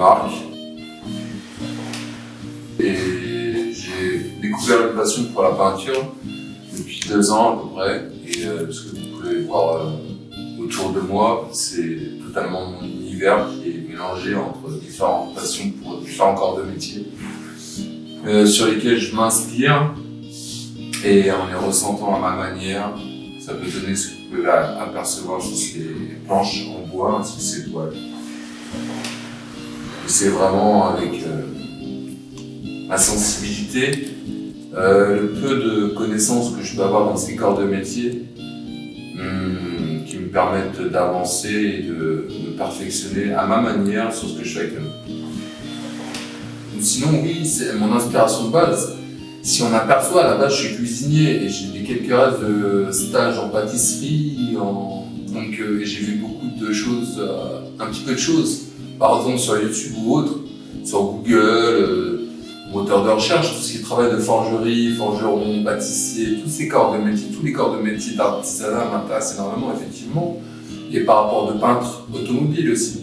Marc. Et j'ai découvert une passion pour la peinture depuis 2 ans à peu près. Et ce que vous pouvez voir autour de moi, c'est totalement mon univers qui est mélangé entre différentes passions pour différents corps de métier sur lesquels je m'inspire et en les ressentant à ma manière. Ça peut donner ce que vous pouvez apercevoir sur ces planches en bois ainsi que ces toiles. Et c'est vraiment avec ma sensibilité, le peu de connaissances que je peux avoir dans ces corps de métier qui me permettent d'avancer et de me perfectionner à ma manière sur ce que je fais avec eux. Sinon, oui, c'est mon inspiration de base. Si on aperçoit, à la base, je suis cuisinier et j'ai quelques restes de stage en pâtisserie, donc j'ai vu beaucoup de choses, un petit peu de choses, par exemple sur YouTube ou autre, sur Google, moteur de recherche, tout ce qui est travail de forgerie, forgeron, pâtissier, tous ces corps de métier, tous les corps de métier d'artisanat m'intéressent énormément, effectivement, et par rapport de peintre automobile aussi.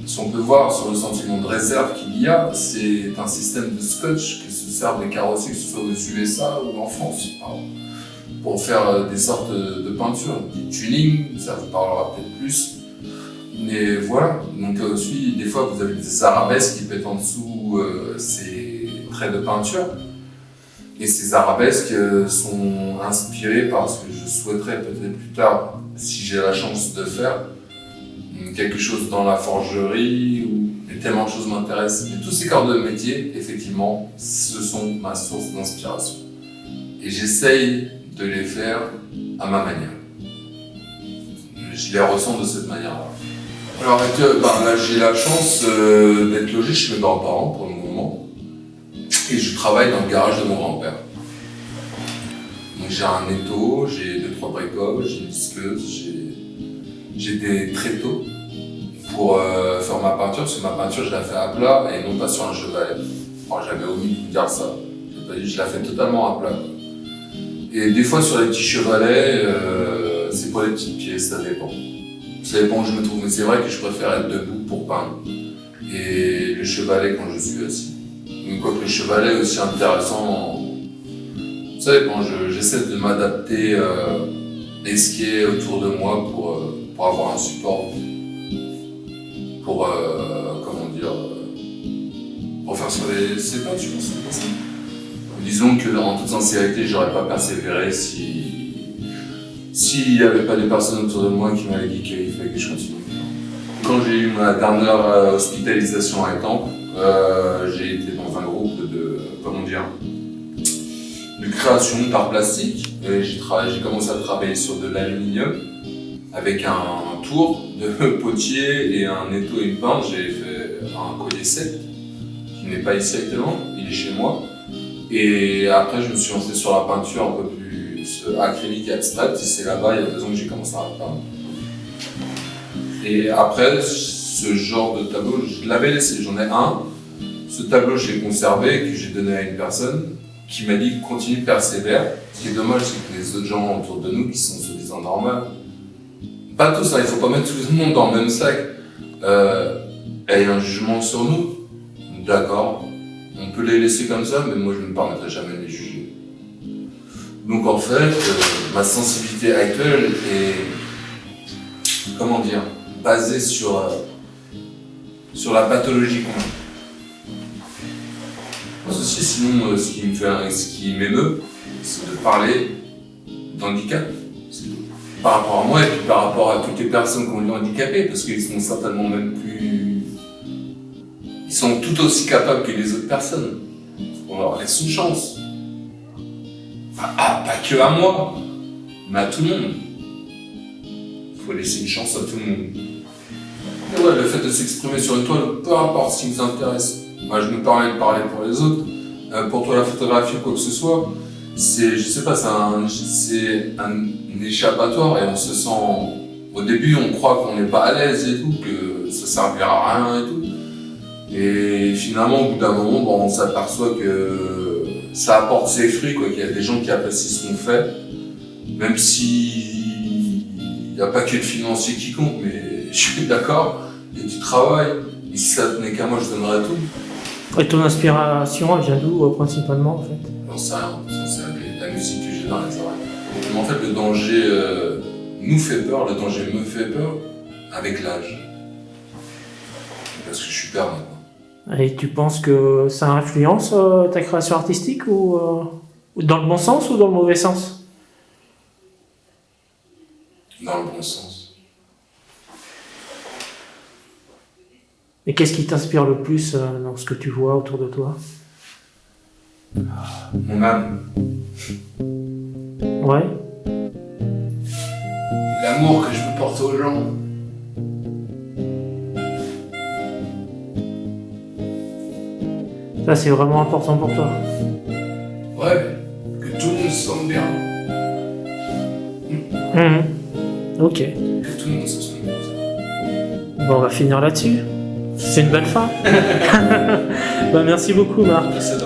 Si on peut voir sur le sentiment de réserve qu'il y a, c'est un système de scotch que se servent les carrossiers, que ce soit aux USA ou en France, pour faire des sortes de peintures, du tuning, ça vous parlera peut-être plus. Mais voilà, donc aussi, des fois vous avez des arabesques qui pètent en dessous ces traits de peinture. Et ces arabesques sont inspirées par ce que je souhaiterais peut-être plus tard, si j'ai la chance de faire, quelque chose dans la forgerie, et tellement de choses m'intéressent. Et tous ces corps de métier, effectivement, ce sont ma source d'inspiration. Et j'essaye de les faire à ma manière. Je les ressens de cette manière-là. Alors là, j'ai la chance d'être logé chez mes grands-parents pour le moment. Et je travaille dans le garage de mon grand-père. Donc j'ai un étau, j'ai 2-3 bricoles, j'ai une disqueuse, j'ai des tréteaux pour faire ma peinture, parce que ma peinture je la fais à plat et non pas sur un chevalet. Enfin, j'avais omis de vous dire ça, je la fais totalement à plat. Et des fois sur les petits chevalets, c'est pour les petites pièces, ça dépend. Ça dépend où je me trouve, mais c'est vrai que je préfère être debout pour peindre. Et le chevalet quand je suis assis. Donc quoique le chevalet est aussi intéressant, ça dépend, j'essaie de m'adapter à ce qui est autour de moi pour avoir un support. Pour faire sur ces peintures. Disons que en toute sincérité, j'aurais pas persévéré s'il n'y avait pas des personnes autour de moi qui m'avaient dit qu'il fallait que je continue. Quand j'ai eu ma dernière hospitalisation à Étampes, j'ai été dans un groupe de création d'art plastique. J'ai commencé à travailler sur de l'aluminium avec un tour de potier et un étau et une pinte. J'ai fait un collier 7 qui n'est pas ici actuellement, il est chez moi. Et après, je me suis lancé sur la peinture un peu plus acrylique et abstraite. C'est là-bas, il y a 2 ans que j'ai commencé à peindre. Et après, ce genre de tableau, je l'avais laissé, j'en ai un. Ce tableau, je l'ai conservé, que j'ai donné à une personne qui m'a dit continue, persévère. Ce qui est dommage, c'est que les autres gens autour de nous, qui sont soi-disant normaux, pas tous, hein, il ne faut pas mettre tout le monde dans le même sac, aient un jugement sur nous. D'accord, on peut les laisser comme ça, mais moi je ne me permettrai jamais de les juger. Donc en fait, ma sensibilité actuelle est, basée sur la pathologie qu'on a. Ceci, sinon, ce qui m'émeut, c'est de parler d'handicap. Par rapport à moi et puis par rapport à toutes les personnes qui ont été handicapées, parce qu'ils sont certainement même plus... Ils sont tout aussi capables que les autres personnes. On leur laisse une chance. Pas que à moi, mais à tout le monde. Il faut laisser une chance à tout le monde. Et ouais, le fait de s'exprimer sur une toile, peu importe ce qui vous intéresse. Moi, je me permets de parler pour les autres. Pour toi, la photographie ou quoi que ce soit, c'est un échappatoire et on se sent... Au début, on croit qu'on n'est pas à l'aise et tout, que ça servira à rien et tout. Et finalement, au bout d'un moment, on s'aperçoit que ça apporte ses fruits, qu'il y a des gens qui apprécient ce qu'on fait, même si il n'y a pas que le financier qui compte, mais je suis d'accord, il y a du travail, Et si ça tenait qu'à moi, je donnerais tout. Et ton inspiration, elle vient d'où principalement en fait? J'en sais rien, c'est la musique que j'ai dans les oreilles. Mais en fait, le danger nous fait peur, le danger me fait peur avec l'âge. Parce que je suis père maintenant. Et tu penses que ça influence ta création artistique ou dans le bon sens ou dans le mauvais sens? Dans le bon sens. Et qu'est-ce qui t'inspire le plus dans ce que tu vois autour de toi? Mon âme. Ouais. L'amour que je veux porter aux gens. Ça, c'est vraiment important pour toi. Ouais, que tout le monde se sente bien. Ok. Que tout le monde se sente bien. Bon, on va finir là-dessus. C'est une belle fin. Bah, merci beaucoup, Marc. C'est